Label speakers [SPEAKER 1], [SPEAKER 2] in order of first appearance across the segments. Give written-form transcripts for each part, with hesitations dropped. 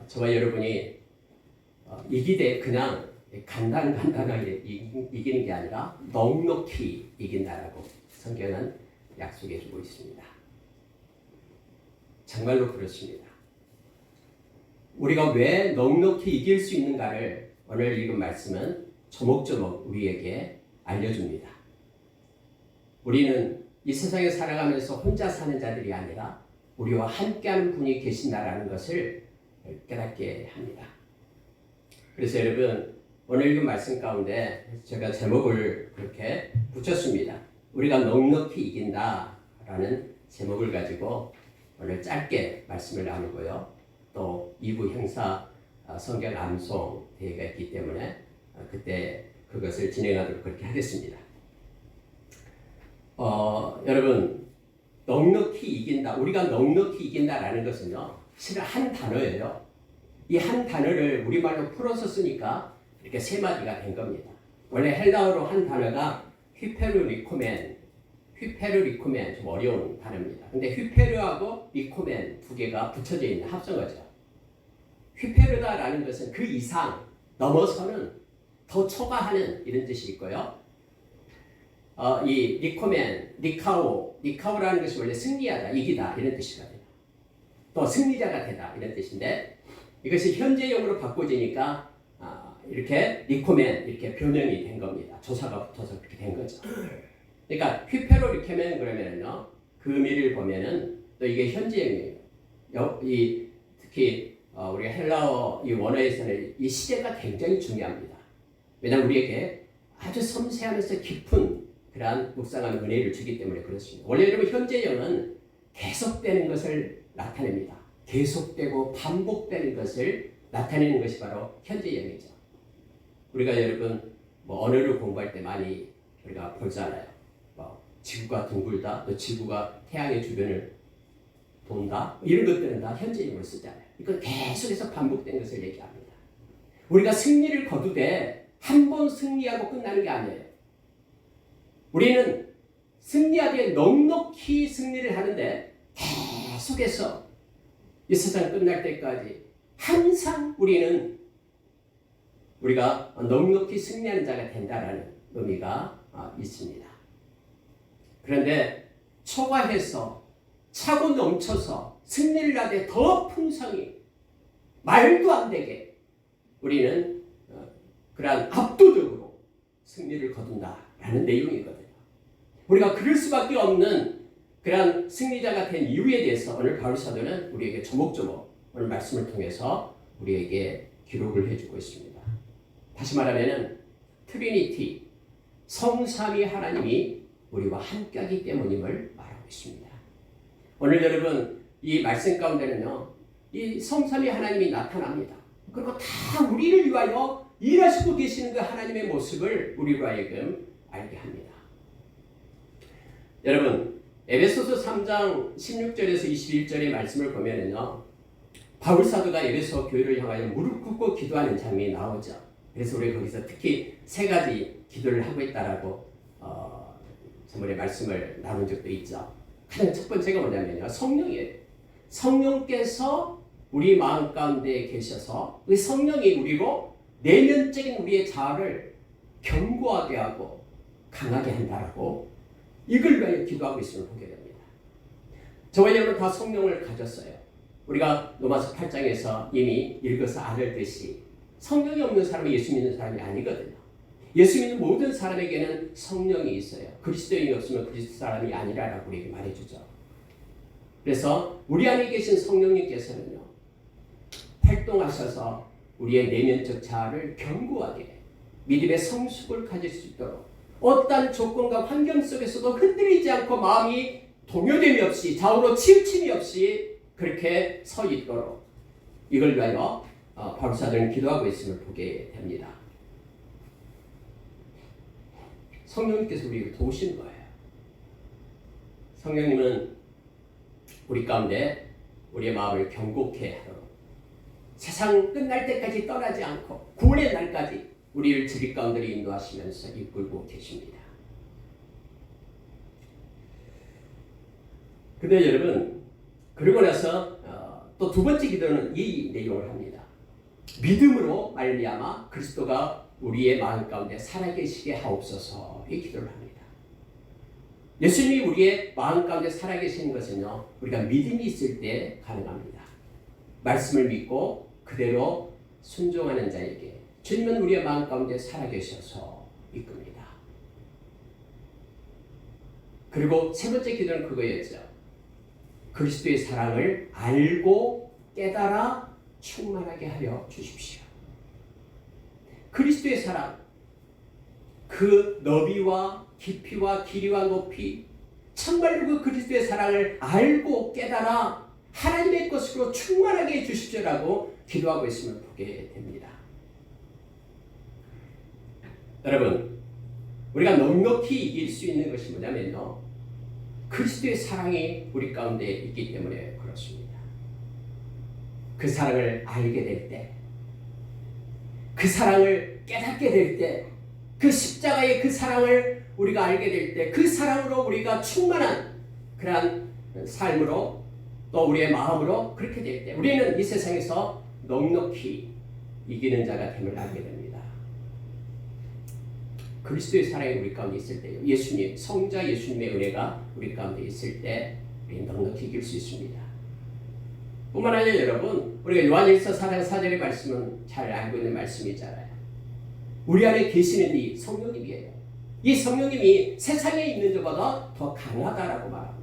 [SPEAKER 1] 저와 여러분이 이기되 그냥 간단하게 이기는 게 아니라 넉넉히 이긴다라고 성경은 약속해 주고 있습니다. 정말로 그렇습니다. 우리가 왜 넉넉히 이길 수 있는가를 오늘 읽은 말씀은 조목조목 우리에게 알려줍니다. 우리는 이 세상에 살아가면서 혼자 사는 자들이 아니라 우리와 함께하는 분이 계신다라는 것을 깨닫게 합니다. 그래서 여러분 오늘 읽은 말씀 가운데 제가 제목을 그렇게 붙였습니다. 우리가 넉넉히 이긴다라는 제목을 가지고 오늘 짧게 말씀을 나누고요. 또 2부 행사 성경 암송 대회가 있기 때문에 그때 그것을 진행하도록 그렇게 하겠습니다. 여러분 넉넉히 이긴다. 우리가 넉넉히 이긴다라는 것은요. 실은 한 단어예요. 이 한 단어를 우리말로 풀어서 쓰니까 이렇게 세 마디가 된 겁니다. 원래 헬라어로 한 단어가 휘페르리코멘 좀 어려운 단어입니다. 근데 휘페르하고 리코멘 두 개가 붙여져 있는 합성어죠. 휘페르다라는 것은 그 이상 넘어서는 더 초과하는 이런 뜻이 있고요. 이 리코멘, 리카오라는 것이 원래 승리하다, 이기다 이런 뜻이거든요. 또 승리자가 되다 이런 뜻인데 이것이 현재형으로 바꿔지니까 이렇게 리코멘 이렇게 변형이 된 겁니다. 조사가 붙어서 그렇게 된 거죠. 그러니까 휘페로 리코멘 그러면은요 그 의미를 보면은 또 이게 현재형이에요. 특히 우리가 헬라어 이 원어에서는 이 시제가 굉장히 중요합니다. 왜냐하면 우리에게 아주 섬세하면서 깊은 그러한 묵상하는 은혜를 주기 때문에 그렇습니다. 원래 여러분 현재형은 계속되는 것을 나타냅니다. 계속되고 반복되는 것을 나타내는 것이 바로 현재형이죠. 우리가 여러분 언어를 공부할 때 많이 우리가 보잖아요. 지구가 둥글다, 또 지구가 태양의 주변을 돈다, 이런 것들은 다 현재형을 쓰잖아요. 이건 계속해서 반복되는 것을 얘기합니다. 우리가 승리를 거두되 한 번 승리하고 끝나는 게 아니에요. 우리는 승리하기에 넉넉히 승리를 하는데 계속해서 이 세상 끝날 때까지 항상 우리가 넉넉히 승리하는 자가 된다라는 의미가 있습니다. 그런데 초과해서 차고 넘쳐서 승리를 하되 더 풍성히 말도 안 되게 우리는 그러한 압도적으로 승리를 거둔다라는 내용이거든요. 우리가 그럴 수밖에 없는 그러한 승리자가 된 이유에 대해서 오늘 바울 사도는 우리에게 조목조목 오늘 말씀을 통해서 우리에게 기록을 해주고 있습니다. 다시 말하면 트리니티, 성삼위 하나님이 우리와 함께하기 때문임을 말하고 있습니다. 오늘 여러분 이 말씀 가운데는요 이 성삼위 하나님이 나타납니다. 그리고 다 우리를 위하여 일하시고 계시는 그 하나님의 모습을 우리로 하여금 알게 합니다. 여러분 에베소서 3장 16절에서 21절의 말씀을 보면은요 바울 사도가 에베소 교회를 향하여 무릎 꿇고 기도하는 장면이 나오죠. 그래서 우리 거기서 특히 세 가지 기도를 하고 있다라고 저번에 말씀을 나눈 적도 있죠. 가장 첫 번째가 뭐냐면요 성령이에요. 성령께서 우리 마음 가운데 계셔서 그 성령이 우리로 내면적인 우리의 자아를 견고하게 하고 강하게 한다라고 이걸 위하여 기도하고 있음을 보게 됩니다. 저와 여러분 다 성령을 가졌어요. 우리가 로마서 8장에서 이미 읽어서 알듯이 성령이 없는 사람이 예수 믿는 사람이 아니거든요. 예수 믿는 모든 사람에게는 성령이 있어요. 그리스도인이 없으면 그리스도 사람이 아니라라고 우리에게 말해주죠. 그래서 우리 안에 계신 성령님께서는요 활동하셔서 우리의 내면적 자아를 견고하게 믿음의 성숙을 가질 수 있도록 어떠한 조건과 환경 속에서도 흔들리지 않고 마음이 동요됨이 없이 좌우로 치우침이 없이 그렇게 서 있도록 이걸 위하여 바울 사도는 기도하고 있음을 보게 됩니다. 성령님께서 우리를 도우신 거예요. 성령님은 우리 가운데 우리의 마음을 견고케 하도록 세상 끝날 때까지 떠나지 않고 구원의 날까지 우리를 지리 가운데로 인도하시면서 이끌고 계십니다. 근데 여러분 그러고 나서 또 두 번째 기도는 이 내용을 합니다. 믿음으로 말미암아 그리스도가 우리의 마음 가운데 살아계시게 하옵소서. 이 기도를 합니다. 예수님이 우리의 마음 가운데 살아계시는 것은요, 우리가 믿음이 있을 때 가능합니다. 말씀을 믿고 그대로 순종하는 자에게 주님은 우리의 마음 가운데 살아계셔서 이끕니다. 그리고 세 번째 기도는 그거였죠. 그리스도의 사랑을 알고 깨달아 충만하게 하여 주십시오. 그리스도의 사랑, 그 너비와 깊이와 길이와 높이, 참말로 그 그리스도의 사랑을 알고 깨달아 하나님의 것으로 충만하게 해주십시오라고 기도하고 있음을 보게 됩니다. 여러분, 우리가 넉넉히 이길 수 있는 것이 뭐냐면요, 그리스도의 사랑이 우리 가운데 있기 때문에 그렇습니다. 그 사랑을 알게 될 때, 그 사랑을 깨닫게 될 때, 그 십자가의 그 사랑을 우리가 알게 될 때, 그 사랑으로 우리가 충만한 그러한 삶으로 또 우리의 마음으로 그렇게 될 때 우리는 이 세상에서 넉넉히 이기는 자가 됨을 알게 됩니다. 그리스도의 사랑이 우리 가운데 있을 때요, 예수님, 성자 예수님의 은혜가 우리 가운데 있을 때 우리 넉넉히 이길 수 있습니다. 뿐만 아니라 여러분, 우리가 요한일서 4장 4절의 말씀은 잘 알고 있는 말씀이잖아요. 우리 안에 계시는 이 성령님이에요. 이 성령님이 세상에 있는 자보다 더 강하다라고 말합니다.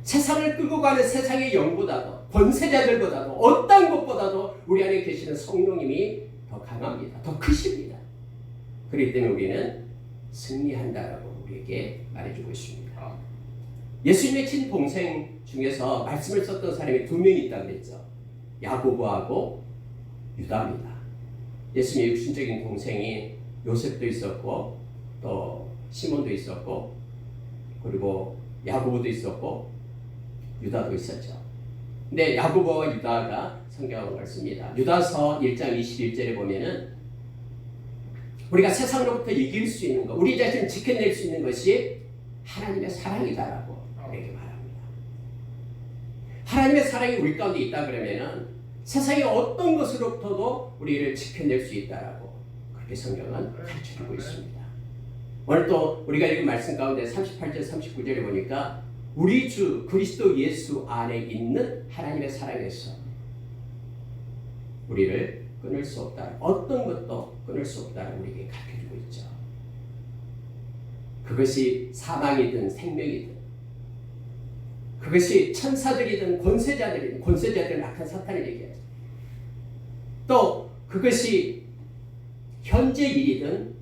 [SPEAKER 1] 세상을 끌고 가는 세상의 영보다도, 권세자들보다도, 어떤 것보다도 우리 안에 계시는 성령님이 더 강합니다. 더 크십니다. 그렇기 때문에 우리는 승리한다라고 우리에게 말해주고 있습니다. 예수님의 친동생 중에서 말씀을 썼던 사람이 두 명이 있다고 그랬죠. 야고보하고 유다입니다. 예수님의 육신적인 동생이 요셉도 있었고, 또 시몬도 있었고, 그리고 야고보도 있었고, 유다도 있었죠. 근데 야고보와 유다가 성경을 씁니다. 유다서 1장 21절에 보면은 우리가 세상으로부터 이길 수 있는 것, 우리 자신을 지켜낼 수 있는 것이 하나님의 사랑이다라고 우리에게 말합니다. 하나님의 사랑이 우리 가운데 있다 그러면은 세상의 어떤 것으로부터도 우리를 지켜낼 수 있다라고 그렇게 성경은 가르쳐주고 있습니다. 오늘 또 우리가 읽은 말씀 가운데 38절 39절에 보니까 우리 주 그리스도 예수 안에 있는 하나님의 사랑에서 우리를 끊을 수 없다. 어떤 것도 끊을 수 없다라고 우리에게 가르쳐주고 있죠. 그것이 사망이든 생명이든, 그것이 천사들이든 권세자들이든, 권세자들은 악한 사탄을 얘기하죠. 또 그것이 현재 일이든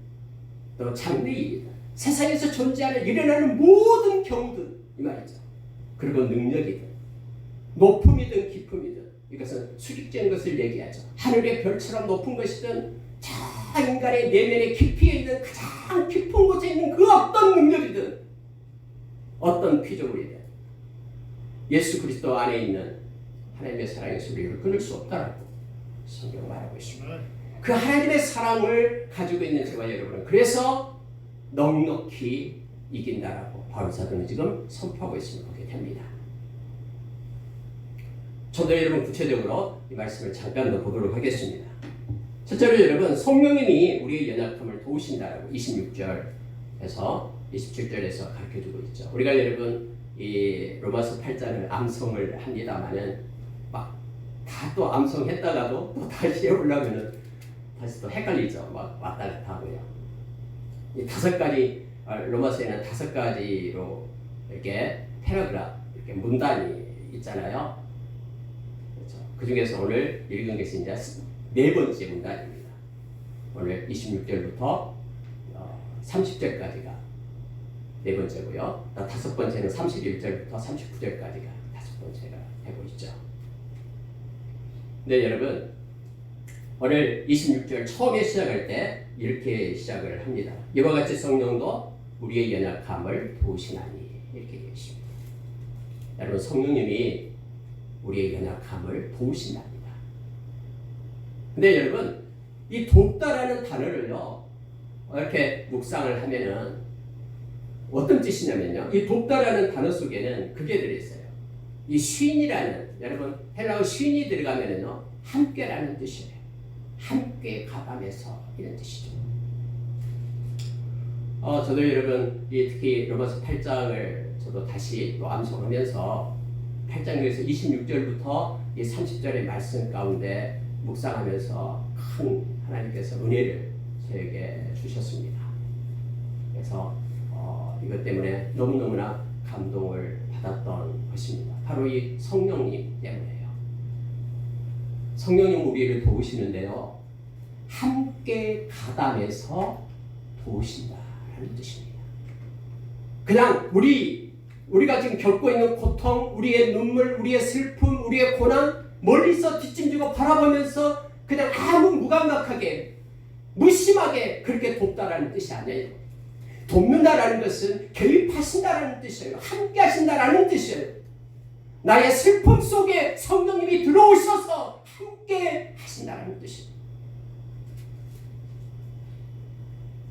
[SPEAKER 1] 또 장래 일이든 세상에서 존재하는 일어나는 모든 경우든 이 말이죠. 그리고 능력이든 높음이든 깊음이든 이것은 수직적인 것을 얘기하죠. 하늘의 별처럼 높은 것이든 저 인간의 내면의 깊이에 있는 가장 깊은 곳에 있는 그 어떤 능력이든 어떤 피조물이든 예수 그리스도 안에 있는 하나님의 사랑에서 우리를 끊을 수 없다라고 성경은 말하고 있습니다. 그 하나님의 사랑을 가지고 있는 저와 여러분은 그래서 넉넉히 이긴다라고 바울 사도는 지금 선포하고 있음을 보게 됩니다. 저도 여러분 구체적으로 이 말씀을 잠깐 더 보도록 하겠습니다. 첫째로 여러분, 성령님이 우리의 연약함을 도우신다라고 26절에서 27절에서 가르쳐주고 있죠. 우리가 여러분 이 로마서 8장을 암송을 합니다만은 막 다 또 암송했다가도 또 다시 해보려면은 다시 또 헷갈리죠. 막 왔다 갔다 하고요. 이 5가지 로마서에는 5가지로 이렇게 패러그раф, 이렇게 문단이 있잖아요. 그렇죠. 그 중에서 오늘 읽은 것이 이제 4번째 문단입니다. 오늘 26절부터 30절까지가 4번째고요. 5번째는 31절부터 39절까지가 5번째가 되고 있죠. 네, 여러분, 오늘 26절 처음에 시작할 때 이렇게 시작을 합니다. 이와 같이 성령도 우리의 연약함을 도우시나니 이렇게 되어 있습니다. 여러분, 성령님이 우리의 연약함을 도우신답니다. 근데 여러분, 이 돕다라는 단어를요, 이렇게 묵상을 하면은 어떤 뜻이냐면요, 이 돕다라는 단어 속에는 그게 들어있어요. 이 쉰이라는, 여러분 헬라어 쉰이 들어가면은요 함께라는 뜻이에요. 함께 가담해서 이런 뜻이죠. 저도 여러분 특히 로마서 8장을 저도 다시 또 암송하면서 8장에서 26절부터 이 30절의 말씀 가운데 묵상하면서 큰 하나님께서 은혜를 저에게 주셨습니다. 그래서 이것 때문에 너무너무나 감동을 받았던 것입니다. 바로 이 성령님 때문에요. 성령님 우리를 도우시는데요, 함께 가담해서 도우신다라는 뜻입니다. 그냥 우리가 지금 겪고 있는 고통, 우리의 눈물, 우리의 슬픔, 우리의 고난 멀리서 뒷짐지고 바라보면서 그냥 아무 무감각하게 무심하게 그렇게 돕다라는 뜻이 아니에요. 돕는다라는 것은 개입하신다라는 뜻이에요. 함께 하신다라는 뜻이에요. 나의 슬픔 속에 성령님이 들어오셔서 함께 하신다라는 뜻이에요.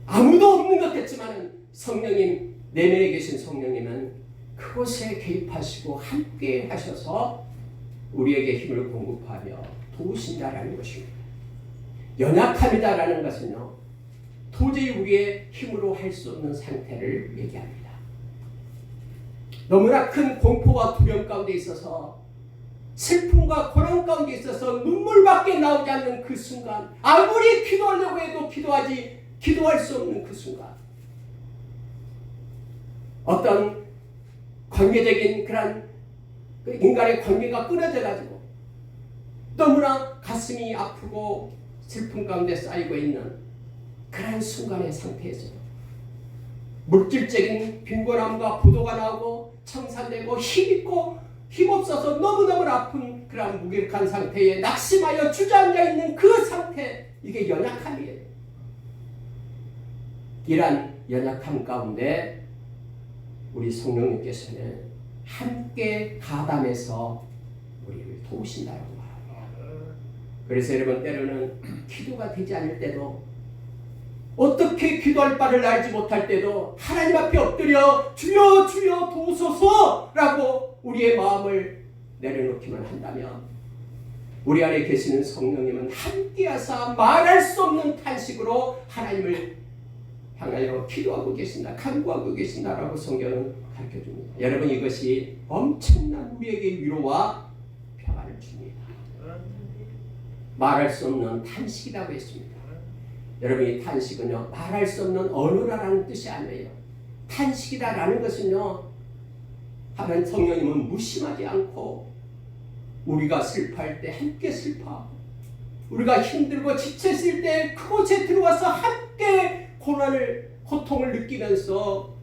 [SPEAKER 1] 아무도 없는 것 같지만 성령님, 내면에 계신 성령님은 그곳에 개입하시고 함께 하셔서 우리에게 힘을 공급하며 도우신다라는 것입니다. 연약함이다라는 것은요, 도저히 우리의 힘으로 할 수 없는 상태를 얘기합니다. 너무나 큰 공포와 두려움 가운데 있어서, 슬픔과 고난 가운데 있어서 눈물밖에 나오지 않는 그 순간, 아무리 기도하려고 해도 기도할 수 없는 그 순간, 어떤 관계적인 그런 인간의 관계가 끊어져 가지고 너무나 가슴이 아프고 슬픔 가운데 쌓이고 있는 그런 순간의 상태에서 물질적인 빈곤함과 부도가 나오고 청산되고 힘없어서 너무너무 아픈 그런 무기력한 상태에 낙심하여 주저앉아 있는 그 상태, 이게 연약함이에요. 이러한 연약함 가운데 우리 성령님께서는 함께 가담해서 우리를 도우신다고 말합니다. 그래서 여러분, 때로는 기도가 되지 않을 때도, 어떻게 기도할 바를 알지 못할 때도 하나님 앞에 엎드려 주여 주여 도우소서라고 우리의 마음을 내려놓기만 한다면, 우리 안에 계시는 성령님은 함께하사 말할 수 없는 탄식으로 하나님을 향하여 기도하고 계신다, 간구하고 계신다라고 성경은 가르쳐줍니다. 여러분, 이것이 엄청난 우리에게 위로와 평안을 줍니다. 말할 수 없는 탄식이라고 했습니다. 여러분, 이 탄식은요, 말할 수 없는 언어라는 뜻이 아니에요. 탄식이라는 것은요, 하나님 성령님은 무심하지 않고 우리가 슬퍼할 때 함께 슬퍼하고, 우리가 힘들고 지쳤을 때 그곳에 들어와서 함께 고통을 느끼면서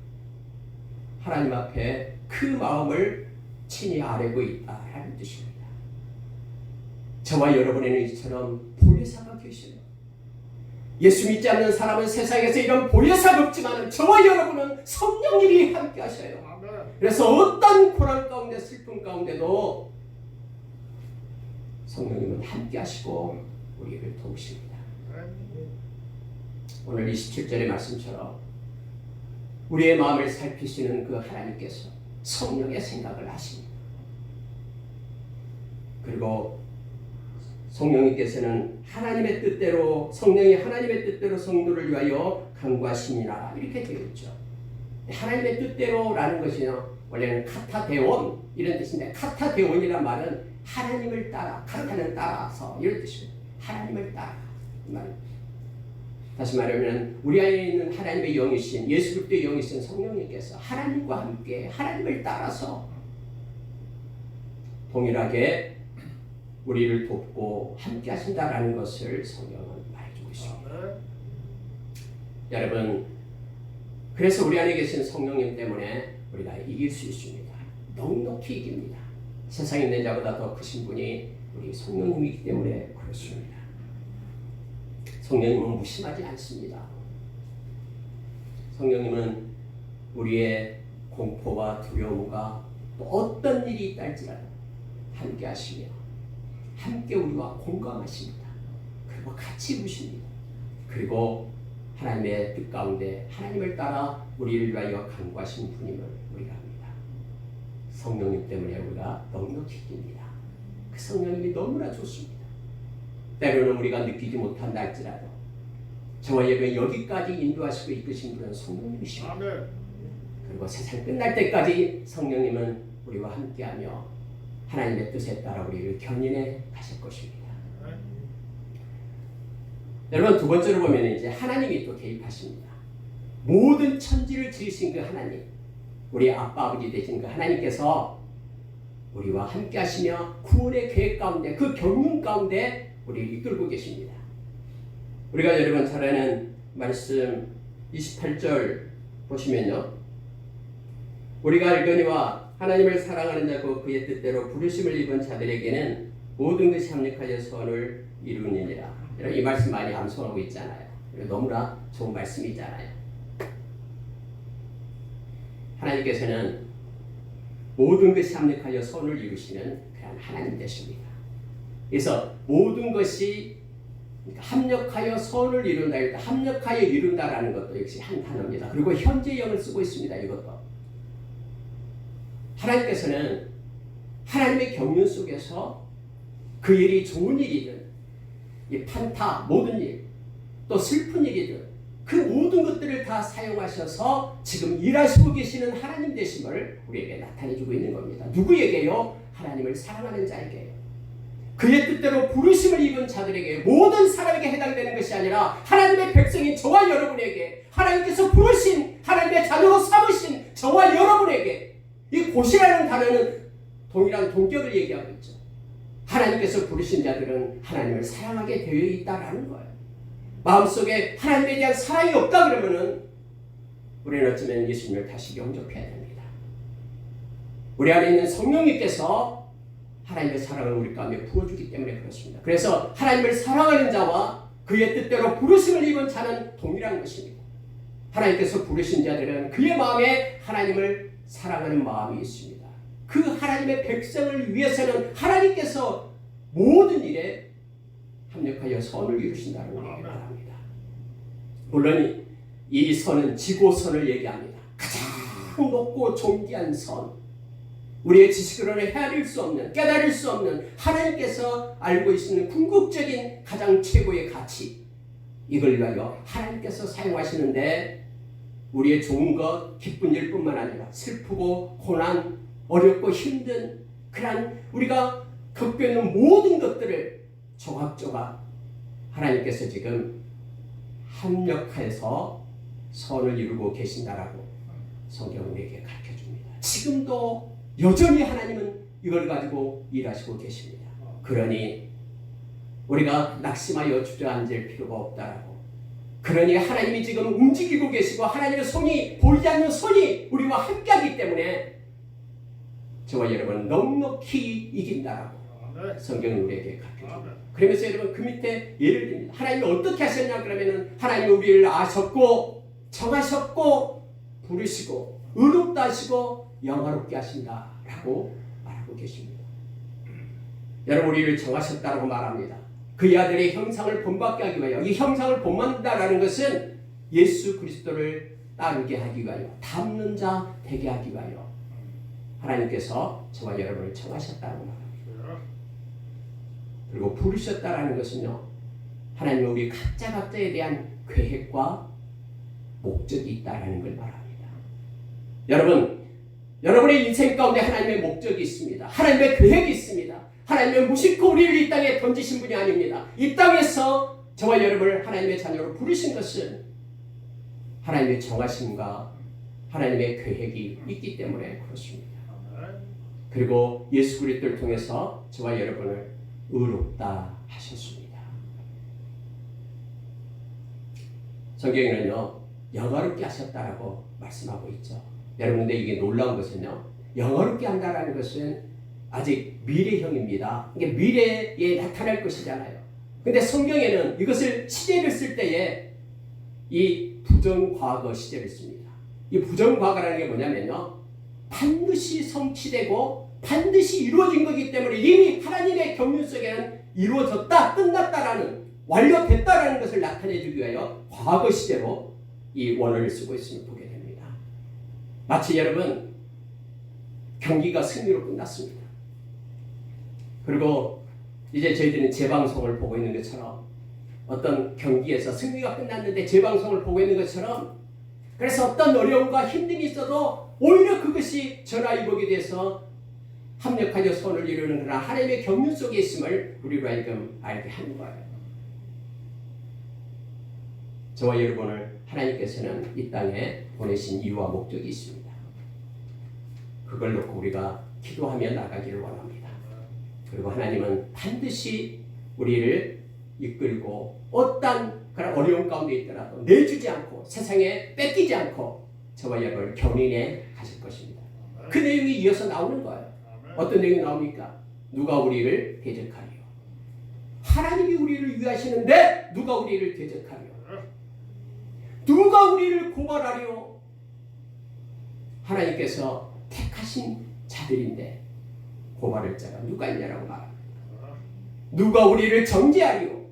[SPEAKER 1] 하나님 앞에 그 마음을 친히 아뢰고 있다라는 뜻입니다. 저와 여러분에는 이처럼 보혜사가 계시네요. 예수 믿지 않는 사람은 세상에서 이런 보혜사가 없지만 저와 여러분은 성령님이 함께 하셔요. 그래서 어떤 고난 가운데 슬픔 가운데도 성령님은 함께 하시고 우리를 도우십니다. 오늘 27절의 말씀처럼 우리의 마음을 살피시는 그 하나님께서 성령의 생각을 하십니다. 그리고 성령님께서는 하나님의 뜻대로, 성령이 하나님의 뜻대로 성도를 위하여 간구하시니라, 이렇게 되어 있죠. 하나님의 뜻대로라는 것이요, 원래는 카타데온 이런 뜻인데, 카타데온이란 말은 하나님을 따라, 카타는 따라서 이런 뜻입니다. 하나님을 따라 이 말입니다. 다시 말하면 우리 안에 있는 하나님의 영이신, 예수 그리스도의 영이신 성령님께서 하나님과 함께 하나님을 따라서 동일하게 우리를 돕고 함께 하신다라는 것을 성경은 말해주고 있습니다. 여러분, 그래서 우리 안에 계신 성령님 때문에 우리가 이길 수 있습니다. 넉넉히 이깁니다. 세상에 있는 자보다 더 크신 분이 우리 성령님이기 때문에 그렇습니다. 성령님은 무심하지 않습니다. 성령님은 우리의 공포와 두려움과 또 어떤 일이 있다 할지라도 함께 하시며 함께 우리와 공감하십니다. 그리고 같이 보십니다. 그리고 하나님의 뜻 가운데 하나님을 따라 우리를 위하여 간구하신 분임을 우리가 합니다. 성령님 때문에 우리가 넉넉히 낍니다. 그 성령님이 너무나 좋습니다. 때로는 우리가 느끼지 못한다 할지라도 저와 예배 여기까지 인도하시고 이끄신 분은 성령님이십니다. 그리고 세상 끝날 때까지 성령님은 우리와 함께하며 하나님의 뜻에 따라 우리를 견인해 가실 것입니다. 여러분, 두 번째로 보면 이제 하나님이 또 개입하십니다. 모든 천지를 지으신 그 하나님, 우리 아빠 아버지 되신 그 하나님께서 우리와 함께 하시며 구원의 계획 가운데, 그 경륜 가운데 우리를 이끌고 계십니다. 우리가 여러분 잘 아는 말씀 28절 보시면요, 우리가 알거니와 하나님을 사랑하는 자고 그의 뜻대로 부르심을 입은 자들에게는 모든 것이 합력하여 선을 이루느니라. 이 말씀 많이 암송하고 있잖아요. 너무나 좋은 말씀이잖아요. 하나님께서는 모든 것이 합력하여 선을 이루시는 그런 하나님 되십니다. 그래서 모든 것이 합력하여 선을 이룬다, 합력하여 이룬다라는 것도 역시 한 단어입니다. 그리고 현재형을 쓰고 있습니다. 이것도 하나님께서는 하나님의 경륜 속에서 그 일이 좋은 일이든 이 판타 모든 일, 또 슬픈 일이든 그 모든 것들을 다 사용하셔서 지금 일하시고 계시는 하나님 되심을 우리에게 나타내주고 있는 겁니다. 누구에게요? 하나님을 사랑하는 자에게요. 그의 뜻대로 부르심을 입은 자들에게, 모든 사람에게 해당되는 것이 아니라 하나님의 백성인 저와 여러분에게, 하나님께서 부르신 하나님의 자녀로 삼으신 저와 여러분에게, 이 곧이라는 단어는 동일한 동격을 얘기하고 있죠. 하나님께서 부르신 자들은 하나님을 사랑하게 되어 있다라는 거예요. 마음속에 하나님에 대한 사랑이 없다 그러면은 우리는 어쩌면 예수님을 다시 영접해야 됩니다. 우리 안에 있는 성령님께서 하나님의 사랑을 우리 가운데 부어주기 때문에 그렇습니다. 그래서 하나님을 사랑하는 자와 그의 뜻대로 부르심을 입은 자는 동일한 것입니다. 하나님께서 부르신 자들은 그의 마음에 하나님을 사랑하는 마음이 있습니다. 그 하나님의 백성을 위해서는 하나님께서 모든 일에 합력하여 선을 이루신다는 것을 말합니다. 물론 이 선은 지고선을 얘기합니다. 가장 높고 존귀한 선, 우리의 지식으로는 헤아릴 수 없는, 깨달을 수 없는 하나님께서 알고 계시는 궁극적인 가장 최고의 가치, 이걸 위하여 하나님께서 사용하시는데 우리의 좋은 것, 기쁜 일뿐만 아니라 슬프고 고난, 어렵고 힘든 그런 우리가 겪고 있는 모든 것들을 조각조각 하나님께서 지금 합력해서 선을 이루고 계신다라고 성경은 우리에게 가르쳐줍니다. 지금도 여전히 하나님은 이걸 가지고 일하시고 계십니다. 그러니 우리가 낙심하여 주저앉을 필요가 없다라고, 그러니 하나님이 지금 움직이고 계시고 하나님의 손이, 보이지 않는 손이 우리와 함께하기 때문에 저와 여러분 넉넉히 이긴다라고 성경은 우리에게 가르쳐줍니다. 그러면서 여러분 그 밑에 예를 듭니다. 하나님이 어떻게 하셨냐 그러면은 하나님이 우리를 아셨고 정하셨고 부르시고 의롭다 하시고 영화롭게 하신다라고 말하고 계십니다. 여러분 우리를 정하셨다라고 말합니다. 그의 아들의 형상을 본받게 하기 위하여, 이 형상을 본받는다라는 것은 예수 그리스도를 따르게 하기 위하여, 닮는 자 되게 하기 위하여 하나님께서 저와 여러분을 정하셨다고 말합니다. 그리고 부르셨다라는 것은요, 하나님이 우리 각자에 대한 계획과 목적이 있다라는 걸 말합니다. 여러분, 여러분의 인생 가운데 하나님의 목적이 있습니다. 하나님의 계획이 있습니다. 하나님은 무심코 우리를 이 땅에 던지신 분이 아닙니다. 이 땅에서 저와 여러분을 하나님의 자녀로 부르신 것은 하나님의 정하심과 하나님의 계획이 있기 때문에 그렇습니다. 그리고 예수 그리스도를 통해서 저와 여러분을 의롭다 하셨습니다. 성경에는요, 영화롭게 하셨다라고 말씀하고 있죠. 여러분, 근데 이게 놀라운 것은요, 영화롭게 한다라는 것은 아직 미래형입니다. 이게 미래에 나타날 것이잖아요. 근데 성경에는 이것을 시제를 쓸 때에 이 부정과거 시제를 씁니다. 이 부정과거라는 게 뭐냐면요, 반드시 성취되고 반드시 이루어진 거기 때문에 이미 하나님의 경륜 속에는 이루어졌다, 끝났다라는, 완료됐다라는 것을 나타내주기 위하여 과거 시제로 이 원어를 쓰고 있음을 보게 됩니다. 마치 여러분, 경기가 승리로 끝났습니다. 그리고 이제 저희들은 재방송을 보고 있는 것처럼 어떤 경기에서 승리가 끝났는데 재방송을 보고 있는 것처럼 그래서 어떤 어려움과 힘듦이 있어도 오히려 그것이 전화위복이 돼서 합력하여 선을 이루는 그런 하나님의 경륜 속에 있음을 우리로 하여금 알게 하는 거예요. 저와 여러분을 하나님께서는 이 땅에 보내신 이유와 목적이 있습니다. 그걸 놓고 우리가 기도하며 나가기를 원합니다. 그리고 하나님은 반드시 우리를 이끌고 어떤 그런 어려운 가운데 있더라도 내주지 않고 세상에 뺏기지 않고 저와 여러분을 견인해 가실 것입니다. 그 내용이 이어서 나오는 거예요. 어떤 내용이 나옵니까? 누가 우리를 대적하리요? 하나님이 우리를 위하시는데 누가 우리를 대적하리요? 누가 우리를 고발하리요? 하나님께서 택하신 자들인데 고발할 자가 누가 있냐라고 말합니다. 누가 우리를 정죄하리요?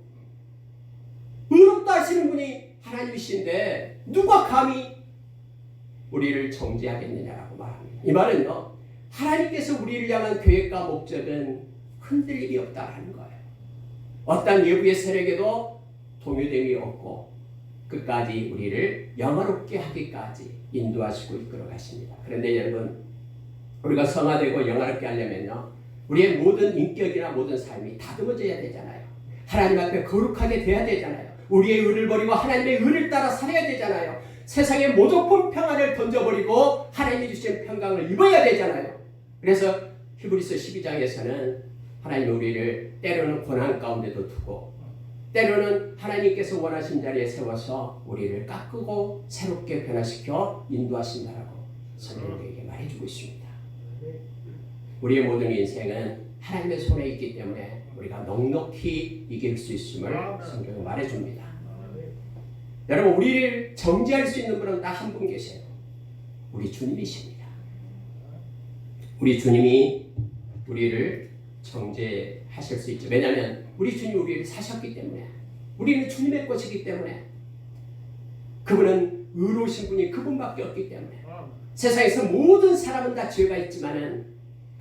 [SPEAKER 1] 의롭다 하시는 분이 하나님이신데 누가 감히 우리를 정죄하겠느냐라고 말합니다. 이 말은요, 하나님께서 우리를 향한 계획과 목적은 흔들림이 없다라는 거예요. 어떤 외부의 세력에도 동요됨이 없고 끝까지 우리를 영화롭게 하기까지 인도하시고 이끌어 가십니다. 그런데 여러분, 우리가 성화되고 영화롭게 하려면요, 우리의 모든 인격이나 모든 삶이 다듬어져야 되잖아요. 하나님 앞에 거룩하게 돼야 되잖아요. 우리의 의를 버리고 하나님의 의를 따라 살아야 되잖아요. 세상의 모조품 평안을 던져버리고 하나님이 주신 평강을 입어야 되잖아요. 그래서 히브리서 12장에서는 하나님이 우리를 때로는 고난 가운데도 두고 때로는 하나님께서 원하신 자리에 세워서 우리를 깎고 새롭게 변화시켜 인도하신다라고 성경에게 말해주고 있습니다. 우리의 모든 인생은 하나님의 손에 있기 때문에 우리가 넉넉히 이길 수 있음을 성경은 말해줍니다. 여러분, 우리를 정죄할 수 있는 분은 딱 한 분 계세요. 우리 주님이십니다. 우리 주님이 우리를 정죄하실 수 있죠. 왜냐하면 우리 주님이 우리를 사셨기 때문에, 우리는 주님의 것이기 때문에, 그분은 의로우신 분이 그분밖에 없기 때문에, 세상에서 모든 사람은 다 죄가 있지만은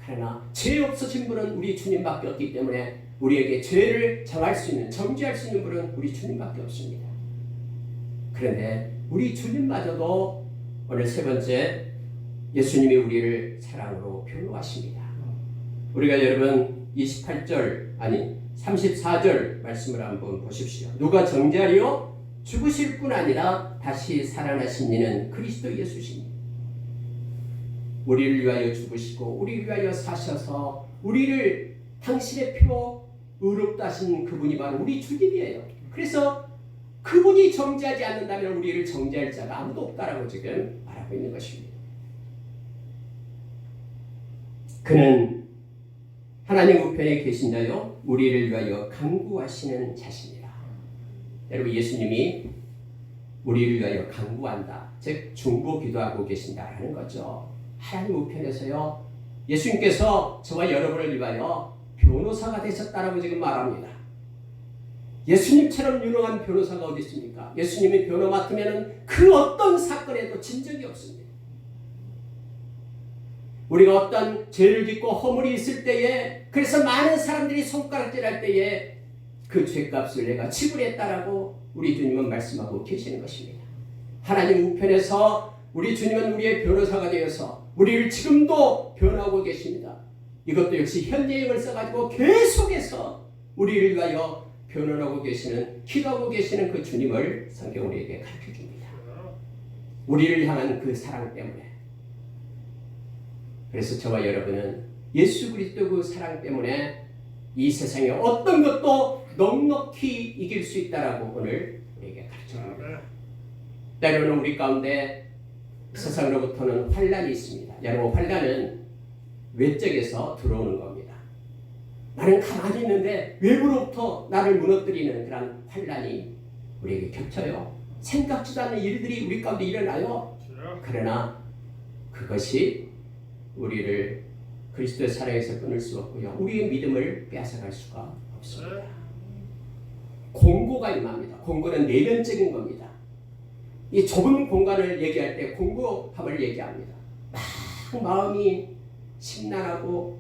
[SPEAKER 1] 그러나 죄 없으신 분은 우리 주님밖에 없기 때문에 우리에게 죄를 정할 수 있는, 정죄할 수 있는 분은 우리 주님밖에 없습니다. 그런데 우리 주님마저도 오늘 세 번째, 예수님이 우리를 사랑으로 변호하십니다. 우리가 여러분 28절 아니 34절 말씀을 한번 보십시오. 누가 정죄하리요? 죽으실 뿐 아니라 다시 살아나신 이는 그리스도 예수시니 우리를 위하여 죽으시고 우리를 위하여 사셔서 우리를 당신의 피로 의롭다 하신 그분이 바로 우리 주님이에요. 그래서 그분이 정죄하지 않는다면 우리를 정죄할 자가 아무도 없다라고 지금 말하고 있는 것입니다. 그는 하나님 우편에 계신 자요 우리를 위하여 간구하시는 자십니다. 여러분, 예수님이 우리를 위하여 간구한다, 즉 중보기도하고 계신다라는 거죠. 하나님 우편에서요, 예수님께서 저와 여러분을 위하여 변호사가 되셨다라고 지금 말합니다. 예수님처럼 유능한 변호사가 어디 있습니까? 예수님이 변호 맡으면 그 어떤 사건에도 진 적이 없습니다. 우리가 어떤 죄를 짓고 허물이 있을 때에, 그래서 많은 사람들이 손가락질할 때에 그 죄값을 내가 지불했다라고 우리 주님은 말씀하고 계시는 것입니다. 하나님 우편에서 우리 주님은 우리의 변호사가 되어서 우리를 지금도 변호하고 계십니다. 이것도 역시 현재형을 써가지고 계속해서 우리를 위하여 변호하고 계시는, 기도하고 계시는 그 주님을 성경 우리에게 가르쳐줍니다. 우리를 향한 그 사랑 때문에. 그래서 저와 여러분은 예수 그리스도 그 사랑 때문에 이 세상에 어떤 것도 넉넉히 이길 수 있다라고 오늘 우리에게 가르쳐줍니다. 때로는 우리 가운데 세상으로부터는 환난이 있습니다. 여러분, 환난은 외적에서 들어오는 겁니다. 나는 가만히 있는데 외부로부터 나를 무너뜨리는 그런 환난이 우리에게 겹쳐요. 생각지도 않는 일들이 우리 가운데 일어나요. 그러나 그것이 우리를 그리스도의 사랑에서 끊을 수 없고요, 우리의 믿음을 빼앗아갈 수가 없습니다. 공고가 임합니다. 공고는 내면적인 겁니다. 이 좁은 공간을 얘기할 때 공고함을 얘기합니다. 막 마음이 심란하고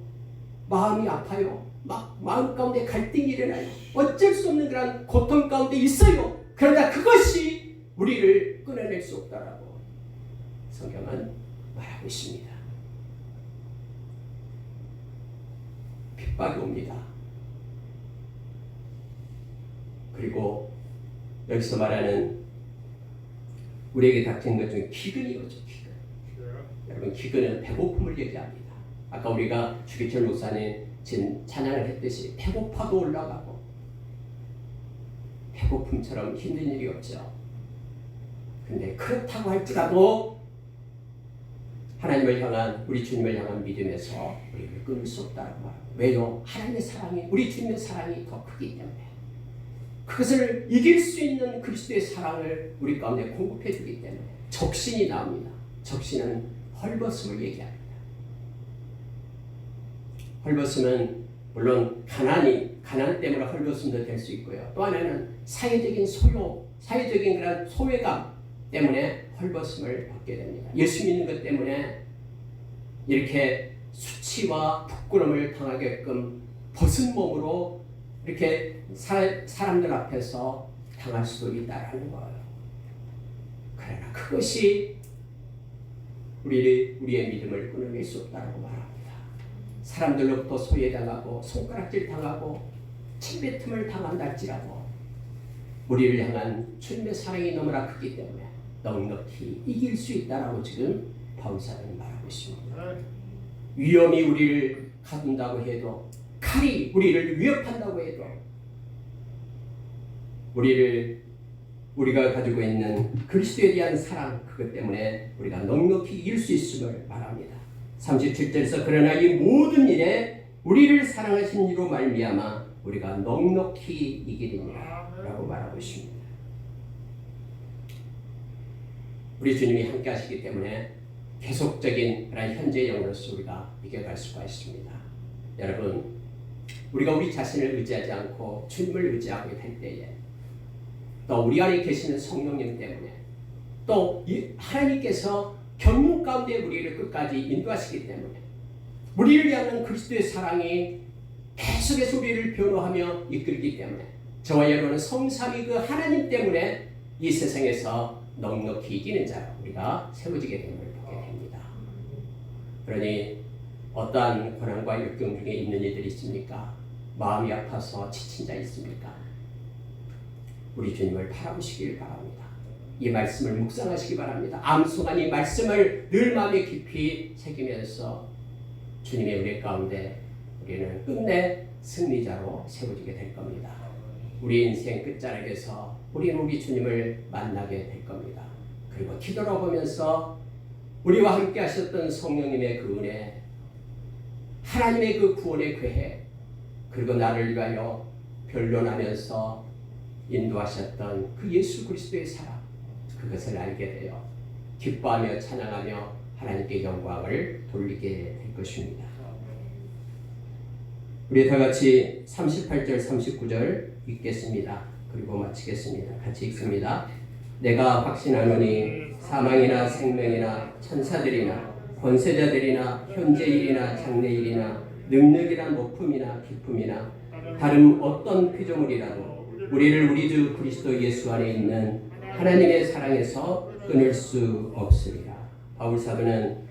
[SPEAKER 1] 마음이 아파요. 막 마음 가운데 갈등이 일어나요. 어쩔 수 없는 그런 고통 가운데 있어요. 그러나 그것이 우리를 끊어낼 수 없다라고 성경은 말하고 있습니다. 핍박이 옵니다. 그리고 여기서 말하는 우리에게 닥치는 것 중에 기근이 오죠. 기근. 여러분, 기근은 배고픔을 얘기합니다. 아까 우리가 주기철 목사님 지금 찬양을 했듯이 배고파도 올라가고 배고픔처럼 힘든 일이 없죠. 근데 그렇다고 할지라도 하나님을 향한, 우리 주님을 향한 믿음에서 우리를 끊을 수 없다고 말합니다. 왜요? 하나님의 사랑이, 우리 주님의 사랑이 더 크기 때문에, 그것을 이길 수 있는 그리스도의 사랑을 우리 가운데 공급해 주기 때문에 적신이 나옵니다. 적신은 헐벗음을 얘기합니다. 헐벗음은 물론 가난 때문에 헐벗음도 될 수 있고요. 또 하나는 사회적인 그런 소외감 때문에 헐벗음을 받게 됩니다. 예수 믿는 것 때문에 이렇게 수치와 부끄러움을 당하게끔 벗은 몸으로 이렇게 사람들 앞에서 당할 수도 있다라는 거예요. 그러나 그것이 우리의 믿음을 끊어낼 수 없다고 말합니다. 사람들로부터 소외당하고 손가락질 당하고 침뱉음을 당한다 할지라도 우리를 향한 주님의 사랑이 너무나 크기 때문에 넉넉히 이길 수 있다라고 지금 바울사도는 말하고 있습니다. 위험이 우리를 가둔다고 해도, 칼이 우리를 위협한다고 해도, 우리가 가지고 있는 그리스도에 대한 사랑, 그것 때문에 우리가 넉넉히 이길 수 있음을 말합니다. 37절에서 그러나 이 모든 일에 우리를 사랑하신 이로 말미암아 우리가 넉넉히 이기리니라 라고 말하고 있습니다. 우리 주님이 함께 하시기 때문에 계속적인 그런 현재 영으로서 우리가 이겨갈 수가 있습니다. 여러분, 우리가 우리 자신을 의지하지 않고 주님을 의지하게 될 때에, 또 우리 안에 계시는 성령님 때문에, 또 하나님께서 경륜 가운데 우리를 끝까지 인도하시기 때문에, 우리를 향한 그리스도의 사랑이 계속해서 우리를 변호하며 이끌기 때문에, 저와 여러분은 성삼위 그 하나님 때문에 이 세상에서 넉넉히 이기는 자가 우리가 세워지게 됨을 보게 됩니다. 그러니 어떠한 고난과 역경 중에 있는 이들이 있습니까? 마음이 아파서 지친 자 있습니까? 우리 주님을 바라보시길 바랍니다. 이 말씀을 묵상하시기 바랍니다. 암송한 이 말씀을 늘 마음에 깊이 새기면서 주님의 은혜 가운데 우리는 끝내 승리자로 세워지게 될 겁니다. 우리 인생 끝자락에서 우리는 우리 주님을 만나게 될 겁니다. 그리고 뒤돌아보면서 우리와 함께 하셨던 성령님의 그 은혜, 하나님의 그 구원의 계획, 그리고 나를 위하여 변론하면서 인도하셨던 그 예수 그리스도의 사랑, 그것을 알게 되어 기뻐하며 찬양하며 하나님께 영광을 돌리게 될 것입니다. 우리 다 같이 38절 39절 읽겠습니다. 그리고 마치겠습니다. 같이 읽습니다. 내가 확신하노니 사망이나 생명이나 천사들이나 권세자들이나 현재일이나 장래일이나 능력이나 높음이나 깊음이나 다른 어떤 피조물이라도 우리를 우리 주 그리스도 예수 안에 있는 하나님의 사랑에서 끊을 수 없으리라. 바울 사도는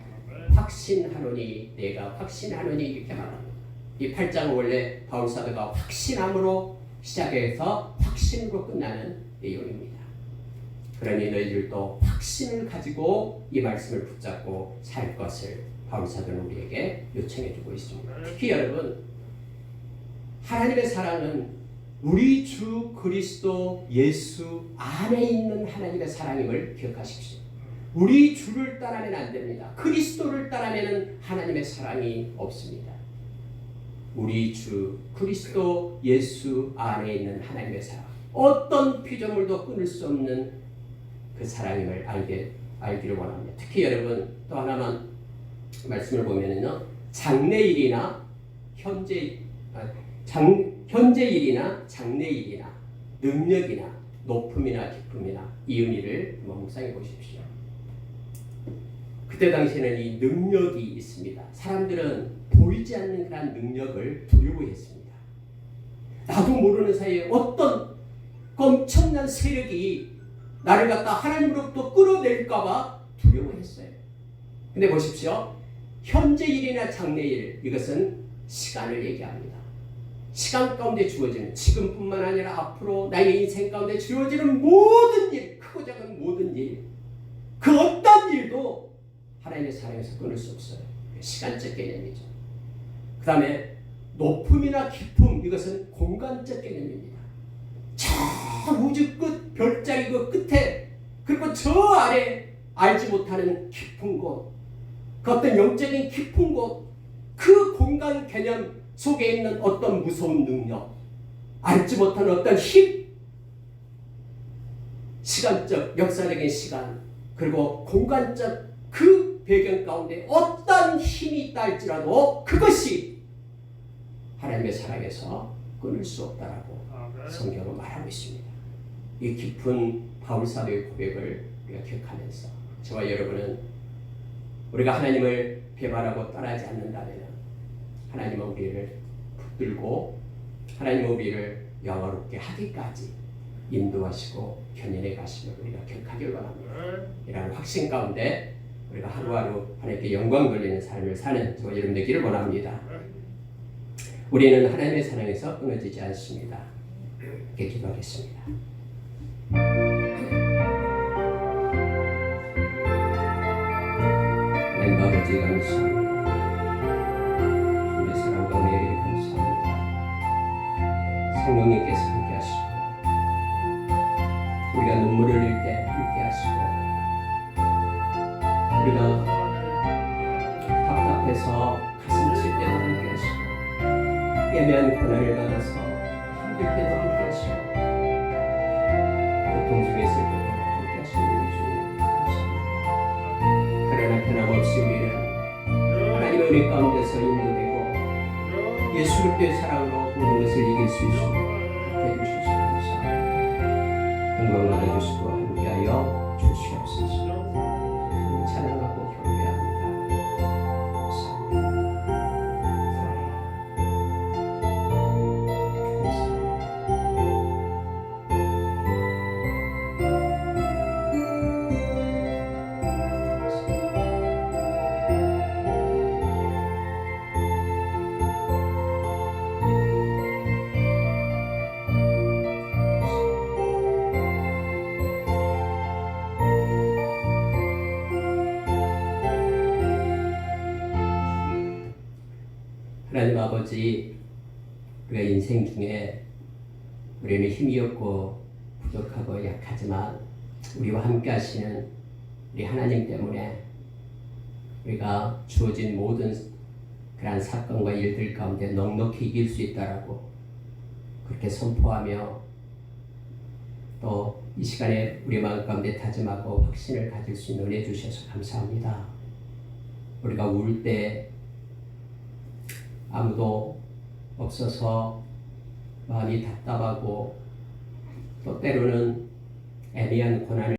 [SPEAKER 1] 확신하노니, 내가 확신하노니 이렇게 말합니다. 이 8장은 원래 바울 사도가 확신함으로 시작해서 확신으로 끝나는 내용입니다. 그러니 너희들도 확신을 가지고 이 말씀을 붙잡고 살 것을 바울 사도는 우리에게 요청해 주고 있습니다. 특히 여러분, 하나님의 사랑은 우리 주 그리스도 예수 안에 있는 하나님의 사랑임을 기억하십시오. 우리 주를 따라면 안 됩니다. 그리스도를 따라면 하나님의 사랑이 없습니다. 우리 주 그리스도 예수 안에 있는 하나님의 사랑, 어떤 피조물도 끊을 수 없는 그 사랑임을 알기를 원합니다. 특히 여러분, 또 하나만 말씀을 보면은요, 장래일이나 현재일이나 장래일이나 능력이나 높음이나 깊음이나 이 의미를 한번 묵상해 보십시오. 그때 당시에는 이 능력이 있습니다. 사람들은 보이지 않는 그런 능력을 두려워했습니다. 나도 모르는 사이에 어떤 엄청난 세력이 나를 갖다 하나님으로부터 끌어낼까봐 두려워했어요. 근데 보십시오. 현재 일이나 장래일, 이것은 시간을 얘기합니다. 시간 가운데 주어지는, 지금뿐만 아니라 앞으로 나의 인생 가운데 주어지는 모든 일, 크고 작은 모든 일, 그 어떤 일도 하나님의 사랑에서 끊을 수 없어요. 시간적 개념이죠. 그 다음에 높음이나 깊음, 이것은 공간적 개념입니다. 저 우주 끝, 별자리 그 끝에, 그리고 저 아래 알지 못하는 깊은 곳, 그 어떤 영적인 깊은 곳, 그 공간 개념 속에 있는 어떤 무서운 능력, 알지 못하는 어떤 힘, 시간적, 역사적인 시간, 그리고 공간적 그 배경 가운데 어떤 힘이 있다 할지라도 그것이 하나님의 사랑에서 끊을 수 없다라고 성경은 말하고 있습니다. 이 깊은 바울 사도의 고백을 우리가 기억하면서 저와 여러분은 우리가 하나님을 배반하고 따라하지 않는다면 하나님은 우리를 붙들고 하나님은 우리를 영화롭게 하기까지 인도하시고 견인해 가시면 우리가 기억하길 원합니다. 이런 확신 가운데 우리가 하루하루 하나님께 영광 돌리는 삶을 사는 저와 여러분 되기를 원합니다. 우리는 하나님의 사랑에서 끊어지지 않습니다. 이렇게 기도하겠습니다. 하나님 아버지 감사합니다. 주님의 사랑과 은혜에 감사합니다. 성령님께서 함께 하시고 우리가 눈물을 흘릴 때 함께 하시고 우리가 답답해서 가슴 칠 때도 함께 하시고 애매한 고난을 받아서 힘들 때도 함께 하시고 고통 중에 있을 때도 함께 하시는 우리 주님 감사합니다. 그러나 변함없이 우리는 하나님의 은혜 가운데서 인도되고 예수 그리스도의 사랑으로 모든 것을 이길 수 있도록 해주셔서 감사합니다. 영광 받아주시고 함께하여 주시옵소서. 찬양하고 경배합니다. 하나님 아버지, 우리가 인생 중에 우리는 힘이 없고 부족하고 약하지만 우리와 함께 하시는 우리 하나님 때문에 우리가 주어진 모든 그러한 사건과 일들 가운데 넉넉히 이길 수 있다라고 그렇게 선포하며 또 이 시간에 우리 마음 가운데 다짐하고 확신을 가질 수 있는 은혜 주셔서 감사합니다. 우리가 울 때 아무도 없어서 마음이 답답하고 또 때로는 애매한 고난을